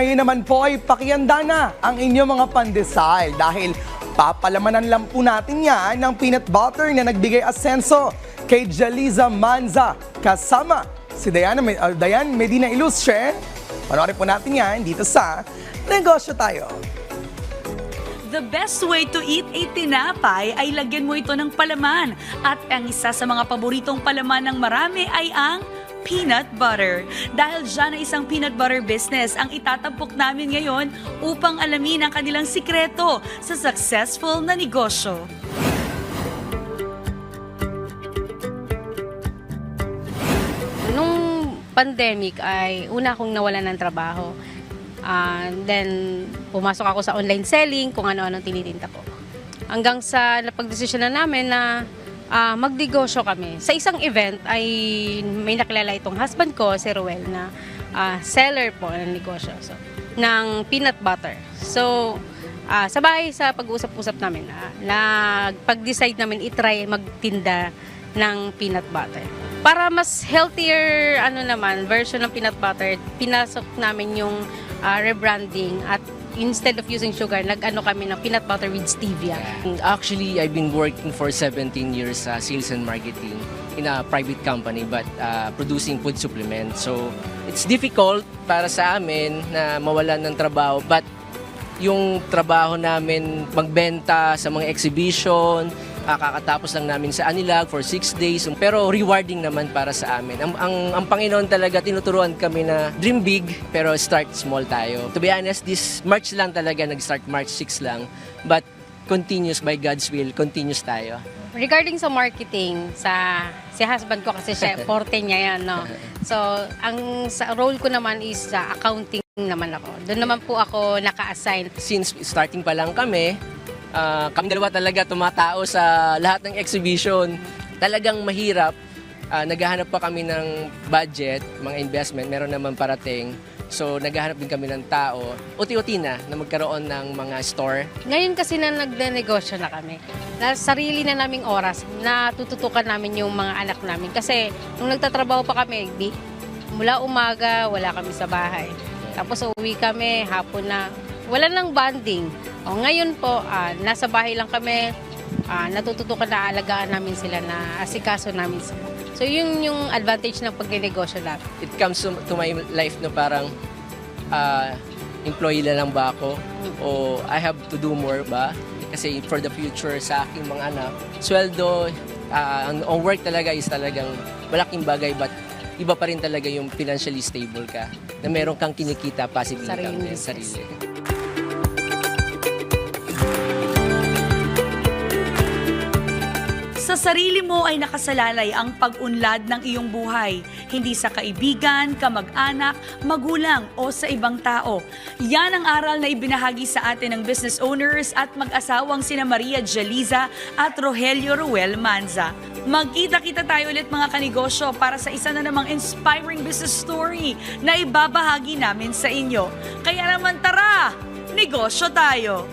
ngayon naman po ay pakihanda na ang inyong mga pandesal dahil papalamanan lang po natin yan ng peanut butter na nagbigay asenso kay Jaliza Manza kasama si Dayan Medina Ilustre. Panoorin po natin yan dito sa Negosyo Tayo. The best way to eat a tinapay ay lagyan mo ito ng palaman. At ang isa sa mga paboritong palaman ng marami ay ang peanut butter. Dahil dyan ay isang peanut butter business ang itatampok namin ngayon upang alamin ang kanilang sikreto sa successful na negosyo. Nung pandemic ay una akong nawalan ng trabaho. Then pumasok ako sa online selling, kung ano-anong tinitinta ko. Hanggang sa napagdesisyon na namin na magnegosyo kami. Sa isang event ay may nakilala itong husband ko, si Ruel, na seller po ng negosyo ng peanut butter. So, sa bahay, sa pag-uusap-usap namin, nagpag-decide namin itry magtinda ng peanut butter. Para mas healthier version ng peanut butter, pinasok namin yung rebranding at instead of using sugar, kami ng peanut butter with stevia. Actually, I've been working for 17 years sa sales and marketing in a private company but producing food supplements. So, it's difficult para sa amin na mawalan ng trabaho but yung trabaho namin magbenta sa mga exhibition, kakatapos lang namin sa Anilag for 6 days. Pero rewarding naman para sa amin. Ang Panginoon talaga, tinuturuan kami na dream big, pero start small tayo. To be honest, this March lang talaga, nag-start March 6 lang. But continuous by God's will, continuous tayo. Regarding sa marketing, si husband ko kasi siya, forte niya yan, no? So, sa role ko naman is sa accounting naman ako. Doon naman po ako naka-assign. Since starting pa lang kami dalawa talaga tumatao sa lahat ng exhibition. Talagang mahirap. Naghahanap pa kami ng budget, mga investment, meron naman parating. So, naghahanap din kami ng tao. Uti-uti na magkaroon ng mga store. Ngayon kasi na nagnenegosyo na kami, na sarili na naming oras, natututukan namin yung mga anak namin. Kasi nung nagtatrabaho pa kami, mula umaga, wala kami sa bahay. Tapos uwi kami, hapon na, wala nang bonding. Ngayon po, nasa bahay lang kami, natututukan na alagaan namin sila, na asikaso namin sila. So yun yung advantage ng pagnenegosyo natin. It comes to my life na parang employee na lang ba ako? O I have to do more ba? Kasi for the future sa aking mga anak, sweldo, ang work talaga is talagang malaking bagay but iba pa rin talaga yung financially stable ka, na meron kang kinikita, passive income din, sarili. Sa sarili mo ay nakasalalay ang pag-unlad ng iyong buhay, hindi sa kaibigan, kamag-anak, magulang o sa ibang tao. Yan ang aral na ibinahagi sa atin ng business owners at mag-asawang sina Maria Jaliza at Rogelio Ruel Manza. Magkita-kita tayo ulit mga kanegosyo para sa isa na namang inspiring business story na ibabahagi namin sa inyo. Kaya naman tara, negosyo tayo!